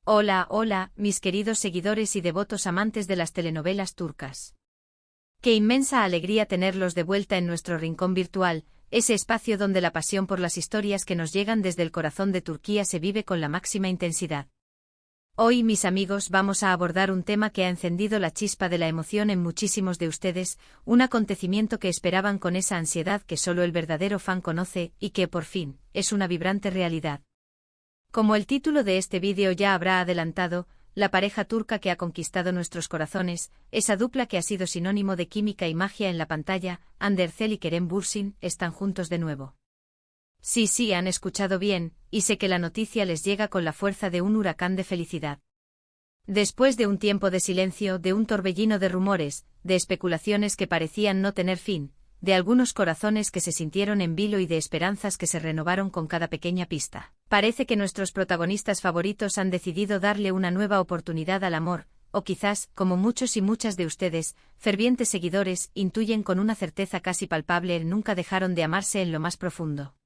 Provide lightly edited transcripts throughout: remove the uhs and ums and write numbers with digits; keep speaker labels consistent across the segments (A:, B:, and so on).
A: Hola, hola, mis queridos seguidores y devotos amantes de las telenovelas turcas. Qué inmensa alegría tenerlos de vuelta en nuestro rincón virtual, ese espacio donde la pasión por las historias que nos llegan desde el corazón de Turquía se vive con la máxima intensidad. Hoy, mis amigos, vamos a abordar un tema que ha encendido la chispa de la emoción en muchísimos de ustedes, un acontecimiento que esperaban con esa ansiedad que solo el verdadero fan conoce y que, por fin, es una vibrante realidad. Como el título de este vídeo ya habrá adelantado, la pareja turca que ha conquistado nuestros corazones, esa dupla que ha sido sinónimo de química y magia en la pantalla, Hande Erçel y Kerem Bürsin, están juntos de nuevo. Sí, han escuchado bien, y sé que la noticia les llega con la fuerza de un huracán de felicidad. Después de un tiempo de silencio, de un torbellino de rumores, de especulaciones que parecían no tener fin, de algunos corazones que se sintieron en vilo y de esperanzas que se renovaron con cada pequeña pista, parece que nuestros protagonistas favoritos han decidido darle una nueva oportunidad al amor, o quizás, como muchos y muchas de ustedes, fervientes seguidores, intuyen con una certeza casi palpable, nunca dejaron de amarse en lo más profundo.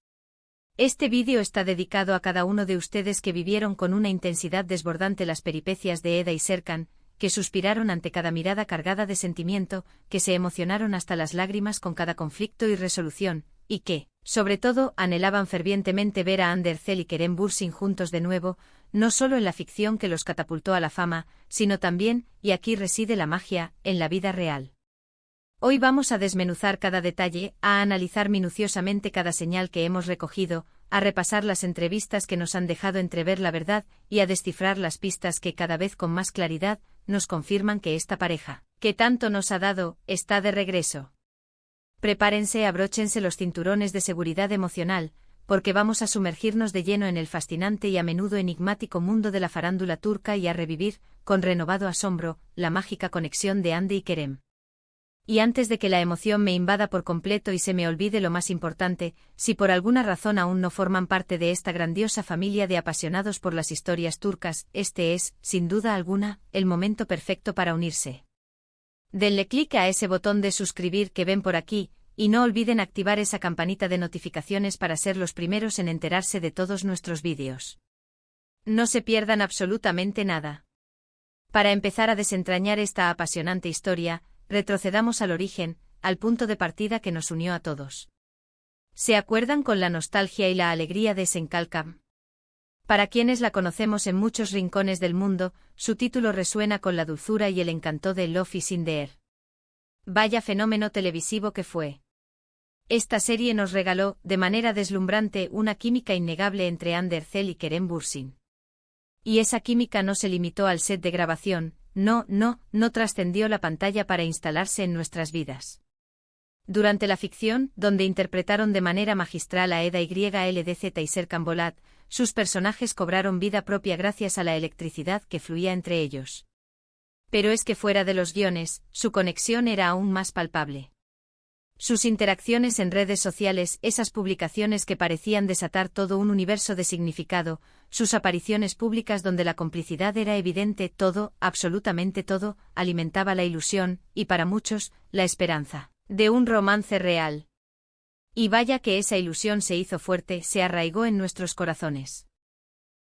A: Este vídeo está dedicado a cada uno de ustedes que vivieron con una intensidad desbordante las peripecias de Eda y Serkan, que suspiraron ante cada mirada cargada de sentimiento, que se emocionaron hasta las lágrimas con cada conflicto y resolución, y que, sobre todo, anhelaban fervientemente ver a Hande Erçel y Kerem Bürsin juntos de nuevo, no solo en la ficción que los catapultó a la fama, sino también, y aquí reside la magia, en la vida real. Hoy vamos a desmenuzar cada detalle, a analizar minuciosamente cada señal que hemos recogido, a repasar las entrevistas que nos han dejado entrever la verdad y a descifrar las pistas que cada vez con más claridad nos confirman que esta pareja, que tanto nos ha dado, está de regreso. Prepárense, abróchense los cinturones de seguridad emocional, porque vamos a sumergirnos de lleno en el fascinante y a menudo enigmático mundo de la farándula turca y a revivir, con renovado asombro, la mágica conexión de Hande y Kerem. Y antes de que la emoción me invada por completo y se me olvide lo más importante, si por alguna razón aún no forman parte de esta grandiosa familia de apasionados por las historias turcas, este es, sin duda alguna, el momento perfecto para unirse. Denle clic a ese botón de suscribir que ven por aquí, y no olviden activar esa campanita de notificaciones para ser los primeros en enterarse de todos nuestros vídeos. No se pierdan absolutamente nada. Para empezar a desentrañar esta apasionante historia, retrocedamos al origen, al punto de partida que nos unió a todos. ¿Se acuerdan con la nostalgia y la alegría de Senkalkam? Para quienes la conocemos en muchos rincones del mundo, su título resuena con la dulzura y el encanto de Love is in the air. Vaya fenómeno televisivo que fue. Esta serie nos regaló, de manera deslumbrante, una química innegable entre Hande Erçel y Kerem Bürsin. Y esa química no se limitó al set de grabación, no trascendió la pantalla para instalarse en nuestras vidas. Durante la ficción, donde interpretaron de manera magistral a Eda YLDZ y Serkan Bolat, sus personajes cobraron vida propia gracias a la electricidad que fluía entre ellos. Pero es que fuera de los guiones, su conexión era aún más palpable. Sus interacciones en redes sociales, esas publicaciones que parecían desatar todo un universo de significado, sus apariciones públicas donde la complicidad era evidente, todo, absolutamente todo, alimentaba la ilusión, y para muchos, la esperanza, de un romance real. Y vaya que esa ilusión se hizo fuerte, se arraigó en nuestros corazones.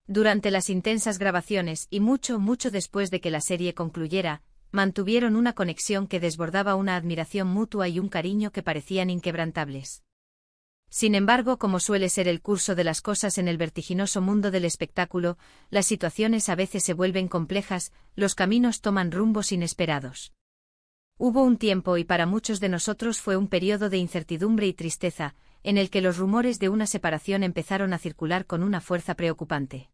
A: Durante las intensas grabaciones, y mucho después de que la serie concluyera, mantuvieron una conexión que desbordaba una admiración mutua y un cariño que parecían inquebrantables. Sin embargo, como suele ser el curso de las cosas en el vertiginoso mundo del espectáculo, las situaciones a veces se vuelven complejas, los caminos toman rumbos inesperados. Hubo un tiempo, y para muchos de nosotros fue un periodo de incertidumbre y tristeza, en el que los rumores de una separación empezaron a circular con una fuerza preocupante.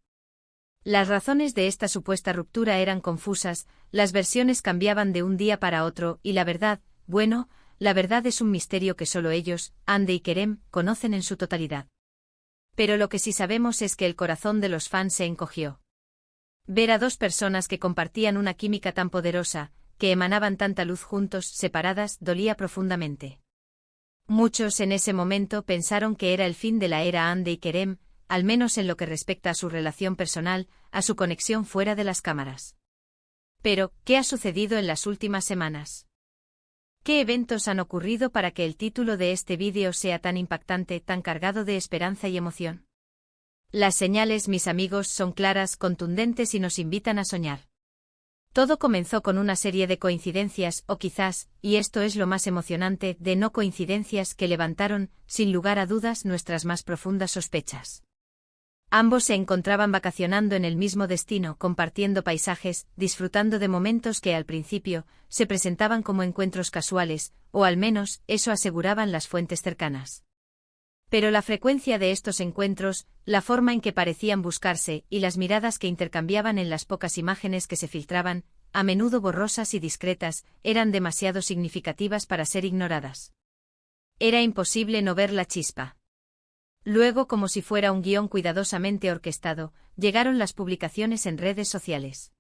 A: Las razones de esta supuesta ruptura eran confusas, las versiones cambiaban de un día para otro, y la verdad, bueno, la verdad es un misterio que solo ellos, Hande y Kerem, conocen en su totalidad. Pero lo que sí sabemos es que el corazón de los fans se encogió. Ver a dos personas que compartían una química tan poderosa, que emanaban tanta luz juntos, separadas, dolía profundamente. Muchos en ese momento pensaron que era el fin de la era Hande y Kerem, al menos en lo que respecta a su relación personal, a su conexión fuera de las cámaras. Pero, ¿qué ha sucedido en las últimas semanas? ¿Qué eventos han ocurrido para que el título de este vídeo sea tan impactante, tan cargado de esperanza y emoción? Las señales, mis amigos, son claras, contundentes y nos invitan a soñar. Todo comenzó con una serie de coincidencias, o quizás, y esto es lo más emocionante, de no coincidencias que levantaron, sin lugar a dudas, nuestras más profundas sospechas. Ambos se encontraban vacacionando en el mismo destino, compartiendo paisajes, disfrutando de momentos que al principio se presentaban como encuentros casuales, o al menos eso aseguraban las fuentes cercanas. Pero la frecuencia de estos encuentros, la forma en que parecían buscarse y las miradas que intercambiaban en las pocas imágenes que se filtraban, a menudo borrosas y discretas, eran demasiado significativas para ser ignoradas. Era imposible no ver la chispa. Luego, como si fuera un guión cuidadosamente orquestado, llegaron las publicaciones en redes sociales.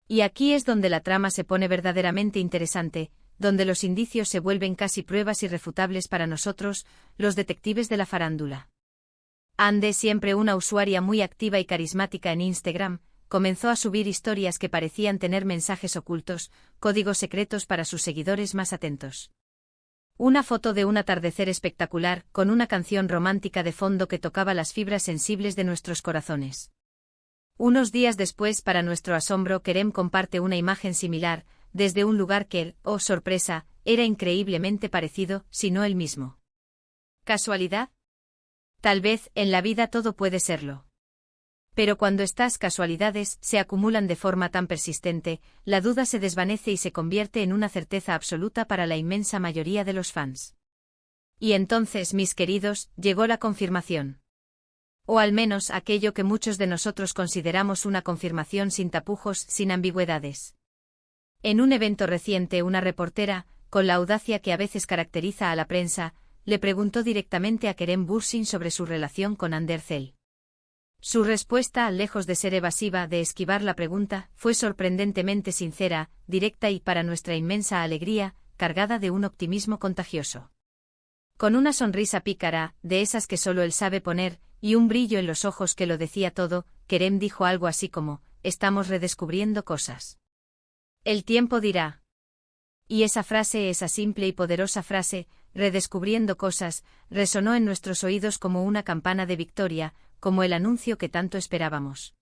A: Y aquí es donde la trama se pone verdaderamente interesante, donde los indicios se vuelven casi pruebas irrefutables para nosotros, los detectives de la farándula. Ande, siempre una usuaria muy activa y carismática en Instagram, comenzó a subir historias que parecían tener mensajes ocultos, códigos secretos para sus seguidores más atentos. Una foto de un atardecer espectacular, con una canción romántica de fondo que tocaba las fibras sensibles de nuestros corazones. Unos días después, para nuestro asombro, Kerem comparte una imagen similar, desde un lugar que, oh sorpresa, era increíblemente parecido, si no el mismo. ¿Casualidad? Tal vez, en la vida todo puede serlo. Pero cuando estas casualidades se acumulan de forma tan persistente, la duda se desvanece y se convierte en una certeza absoluta para la inmensa mayoría de los fans. Y entonces, mis queridos, llegó la confirmación. O al menos aquello que muchos de nosotros consideramos una confirmación sin tapujos, sin ambigüedades. En un evento reciente, una reportera, con la audacia que a veces caracteriza a la prensa, le preguntó directamente a Kerem Bürsin sobre su relación con Hande Erçel. Su respuesta, lejos de ser evasiva, de esquivar la pregunta, fue sorprendentemente sincera, directa y, para nuestra inmensa alegría, cargada de un optimismo contagioso. Con una sonrisa pícara, de esas que solo él sabe poner, y un brillo en los ojos que lo decía todo, Kerem dijo algo así como: «Estamos redescubriendo cosas. El tiempo dirá». Y esa frase, esa simple y poderosa frase, redescubriendo cosas, resonó en nuestros oídos como una campana de victoria, como el anuncio que tanto esperábamos.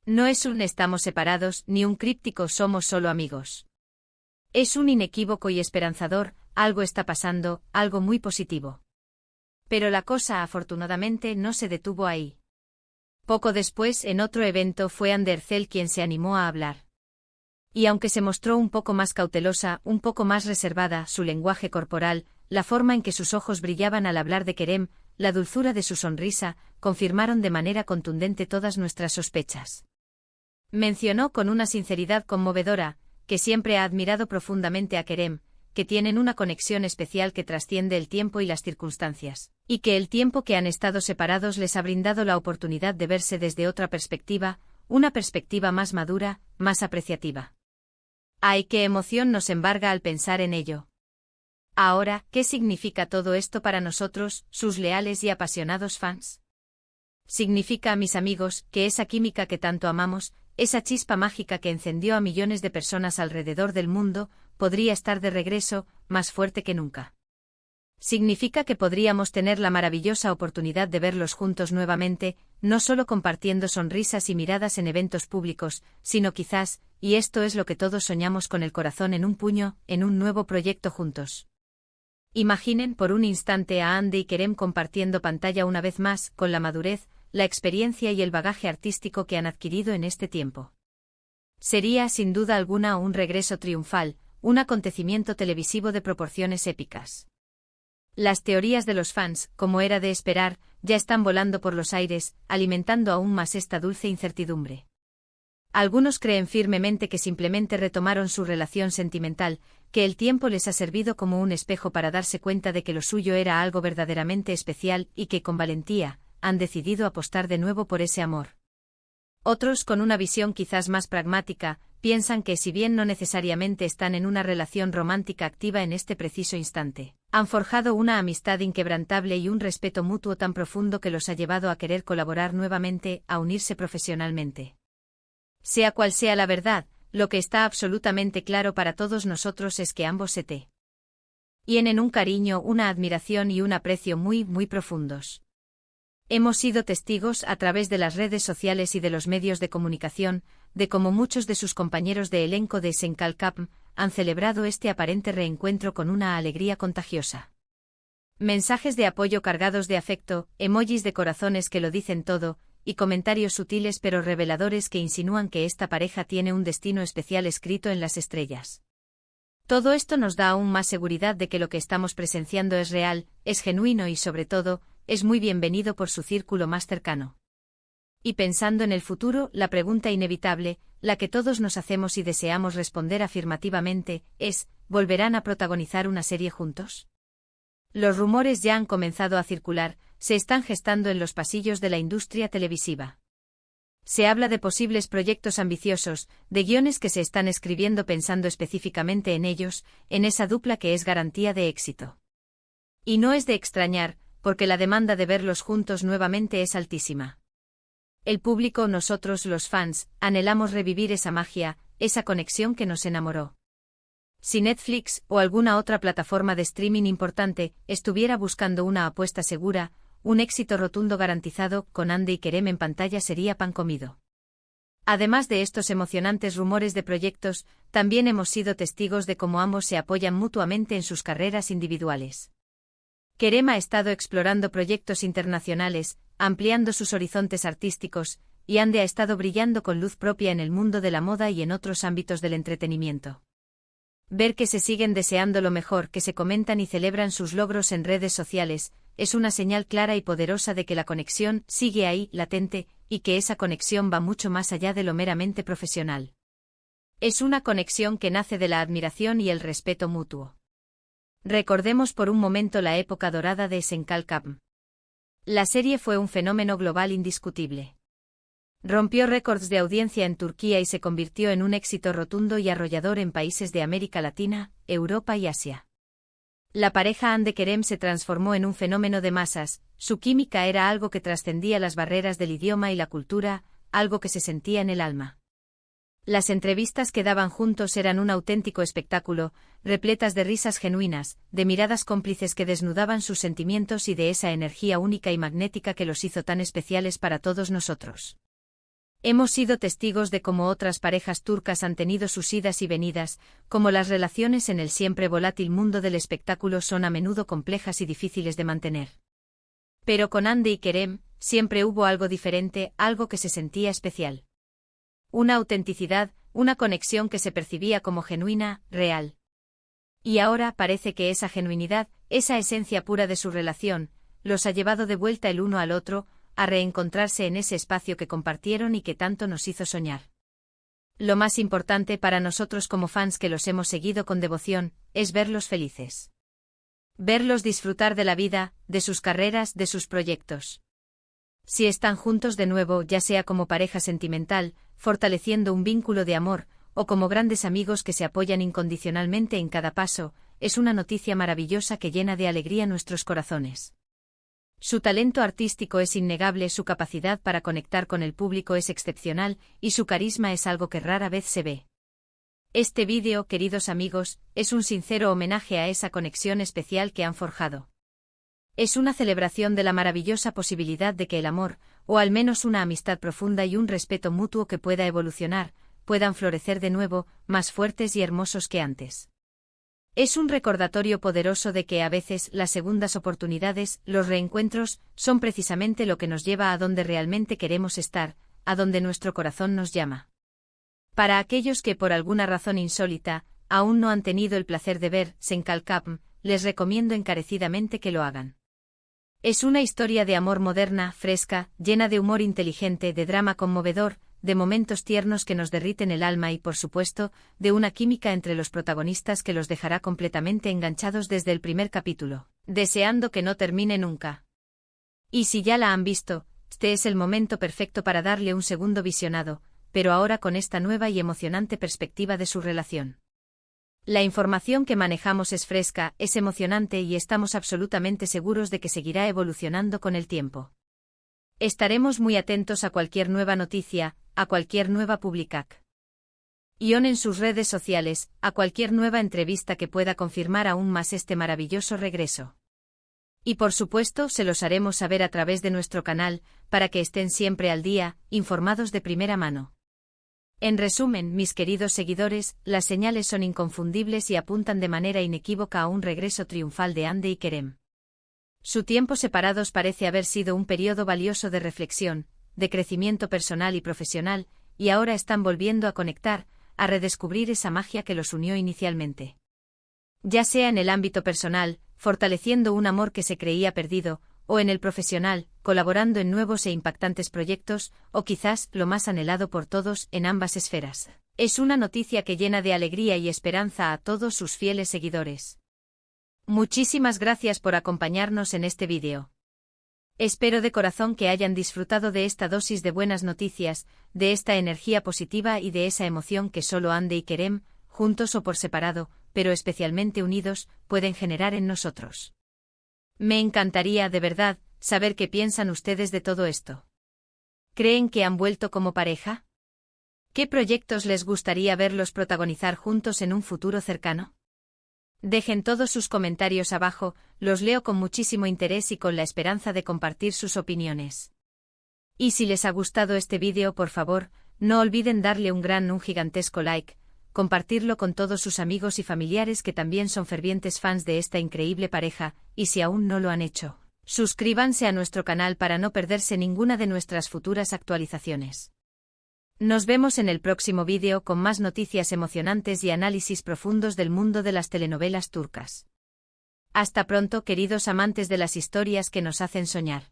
A: No es un «estamos separados» ni un críptico «somos solo amigos». Es un inequívoco y esperanzador «algo está pasando», algo muy positivo. Pero la cosa, afortunadamente, no se detuvo ahí. Poco después, en otro evento, fue Hande Erçel quien se animó a hablar. Y aunque se mostró un poco más cautelosa, un poco más reservada, su lenguaje corporal, la forma en que sus ojos brillaban al hablar de Kerem, la dulzura de su sonrisa, confirmaron de manera contundente todas nuestras sospechas. Mencionó con una sinceridad conmovedora, que siempre ha admirado profundamente a Kerem, que tienen una conexión especial que trasciende el tiempo y las circunstancias, y que el tiempo que han estado separados les ha brindado la oportunidad de verse desde otra perspectiva, una perspectiva más madura, más apreciativa. ¡Ay, qué emoción nos embarga al pensar en ello! Ahora, ¿qué significa todo esto para nosotros, sus leales y apasionados fans? Significa, mis amigos, que esa química que tanto amamos, esa chispa mágica que encendió a millones de personas alrededor del mundo, podría estar de regreso, más fuerte que nunca. Significa que podríamos tener la maravillosa oportunidad de verlos juntos nuevamente, no solo compartiendo sonrisas y miradas en eventos públicos, sino quizás, y esto es lo que todos soñamos con el corazón en un puño, en un nuevo proyecto juntos. Imaginen por un instante a Hande y Kerem compartiendo pantalla una vez más, con la madurez, la experiencia y el bagaje artístico que han adquirido en este tiempo. Sería, sin duda alguna, un regreso triunfal, un acontecimiento televisivo de proporciones épicas. Las teorías de los fans, como era de esperar, ya están volando por los aires, alimentando aún más esta dulce incertidumbre. Algunos creen firmemente que simplemente retomaron su relación sentimental, que el tiempo les ha servido como un espejo para darse cuenta de que lo suyo era algo verdaderamente especial y que, con valentía, han decidido apostar de nuevo por ese amor. Otros, con una visión quizás más pragmática, piensan que si bien no necesariamente están en una relación romántica activa en este preciso instante, han forjado una amistad inquebrantable y un respeto mutuo tan profundo que los ha llevado a querer colaborar nuevamente, a unirse profesionalmente. Sea cual sea la verdad, lo que está absolutamente claro para todos nosotros es que ambos se tienen un cariño, una admiración y un aprecio muy, muy profundos. Hemos sido testigos a través de las redes sociales y de los medios de comunicación, de cómo muchos de sus compañeros de elenco de Senkalkapm han celebrado este aparente reencuentro con una alegría contagiosa. Mensajes de apoyo cargados de afecto, emojis de corazones que lo dicen todo, y comentarios sutiles pero reveladores que insinúan que esta pareja tiene un destino especial escrito en las estrellas. Todo esto nos da aún más seguridad de que lo que estamos presenciando es real, es genuino y sobre todo, es muy bienvenido por su círculo más cercano. Y pensando en el futuro, la pregunta inevitable, la que todos nos hacemos y deseamos responder afirmativamente, es, ¿volverán a protagonizar una serie juntos? Los rumores ya han comenzado a circular, se están gestando en los pasillos de la industria televisiva. Se habla de posibles proyectos ambiciosos, de guiones que se están escribiendo pensando específicamente en ellos, en esa dupla que es garantía de éxito. Y no es de extrañar, porque la demanda de verlos juntos nuevamente es altísima. El público, nosotros los fans, anhelamos revivir esa magia, esa conexión que nos enamoró. Si Netflix, o alguna otra plataforma de streaming importante, estuviera buscando una apuesta segura, un éxito rotundo garantizado, con Ande y Kerem en pantalla sería pan comido. Además de estos emocionantes rumores de proyectos, también hemos sido testigos de cómo ambos se apoyan mutuamente en sus carreras individuales. Kerem ha estado explorando proyectos internacionales, ampliando sus horizontes artísticos, y Ande ha estado brillando con luz propia en el mundo de la moda y en otros ámbitos del entretenimiento. Ver que se siguen deseando lo mejor, que se comentan y celebran sus logros en redes sociales, es una señal clara y poderosa de que la conexión sigue ahí, latente, y que esa conexión va mucho más allá de lo meramente profesional. Es una conexión que nace de la admiración y el respeto mutuo. Recordemos por un momento la época dorada de Senkalkapm. La serie fue un fenómeno global indiscutible. Rompió récords de audiencia en Turquía y se convirtió en un éxito rotundo y arrollador en países de América Latina, Europa y Asia. La pareja Hande Kerem se transformó en un fenómeno de masas, su química era algo que trascendía las barreras del idioma y la cultura, algo que se sentía en el alma. Las entrevistas que daban juntos eran un auténtico espectáculo, repletas de risas genuinas, de miradas cómplices que desnudaban sus sentimientos y de esa energía única y magnética que los hizo tan especiales para todos nosotros. Hemos sido testigos de cómo otras parejas turcas han tenido sus idas y venidas, cómo las relaciones en el siempre volátil mundo del espectáculo son a menudo complejas y difíciles de mantener. Pero con Hande y Kerem, siempre hubo algo diferente, algo que se sentía especial. Una autenticidad, una conexión que se percibía como genuina, real. Y ahora parece que esa genuinidad, esa esencia pura de su relación, los ha llevado de vuelta el uno al otro, a reencontrarse en ese espacio que compartieron y que tanto nos hizo soñar. Lo más importante para nosotros como fans que los hemos seguido con devoción, es verlos felices. Verlos disfrutar de la vida, de sus carreras, de sus proyectos. Si están juntos de nuevo, ya sea como pareja sentimental, fortaleciendo un vínculo de amor, o como grandes amigos que se apoyan incondicionalmente en cada paso, es una noticia maravillosa que llena de alegría nuestros corazones. Su talento artístico es innegable, su capacidad para conectar con el público es excepcional, y su carisma es algo que rara vez se ve. Este vídeo, queridos amigos, es un sincero homenaje a esa conexión especial que han forjado. Es una celebración de la maravillosa posibilidad de que el amor, o al menos una amistad profunda y un respeto mutuo que pueda evolucionar, puedan florecer de nuevo, más fuertes y hermosos que antes. Es un recordatorio poderoso de que a veces las segundas oportunidades, los reencuentros, son precisamente lo que nos lleva a donde realmente queremos estar, a donde nuestro corazón nos llama. Para aquellos que por alguna razón insólita, aún no han tenido el placer de ver Senkalkapm, les recomiendo encarecidamente que lo hagan. Es una historia de amor moderna, fresca, llena de humor inteligente, de drama conmovedor, de momentos tiernos que nos derriten el alma y, por supuesto, de una química entre los protagonistas que los dejará completamente enganchados desde el primer capítulo, deseando que no termine nunca. Y si ya la han visto, este es el momento perfecto para darle un segundo visionado, pero ahora con esta nueva y emocionante perspectiva de su relación. La información que manejamos es fresca, es emocionante y estamos absolutamente seguros de que seguirá evolucionando con el tiempo. Estaremos muy atentos a cualquier nueva noticia, a cualquier nueva publicación en sus redes sociales, a cualquier nueva entrevista que pueda confirmar aún más este maravilloso regreso. Y por supuesto se los haremos saber a través de nuestro canal, para que estén siempre al día, informados de primera mano. En resumen, mis queridos seguidores, las señales son inconfundibles y apuntan de manera inequívoca a un regreso triunfal de Hande y Kerem. Su tiempo separados parece haber sido un periodo valioso de reflexión, de crecimiento personal y profesional, y ahora están volviendo a conectar, a redescubrir esa magia que los unió inicialmente. Ya sea en el ámbito personal, fortaleciendo un amor que se creía perdido, o en el profesional, colaborando en nuevos e impactantes proyectos, o quizás, lo más anhelado por todos, en ambas esferas. Es una noticia que llena de alegría y esperanza a todos sus fieles seguidores. Muchísimas gracias por acompañarnos en este vídeo. Espero de corazón que hayan disfrutado de esta dosis de buenas noticias, de esta energía positiva y de esa emoción que solo Hande y Kerem, juntos o por separado, pero especialmente unidos, pueden generar en nosotros. Me encantaría, de verdad, saber qué piensan ustedes de todo esto. ¿Creen que han vuelto como pareja? ¿Qué proyectos les gustaría verlos protagonizar juntos en un futuro cercano? Dejen todos sus comentarios abajo, los leo con muchísimo interés y con la esperanza de compartir sus opiniones. Y si les ha gustado este vídeo, por favor, no olviden darle un gigantesco like, compartirlo con todos sus amigos y familiares que también son fervientes fans de esta increíble pareja, y si aún no lo han hecho, suscríbanse a nuestro canal para no perderse ninguna de nuestras futuras actualizaciones. Nos vemos en el próximo vídeo con más noticias emocionantes y análisis profundos del mundo de las telenovelas turcas. Hasta pronto, queridos amantes de las historias que nos hacen soñar.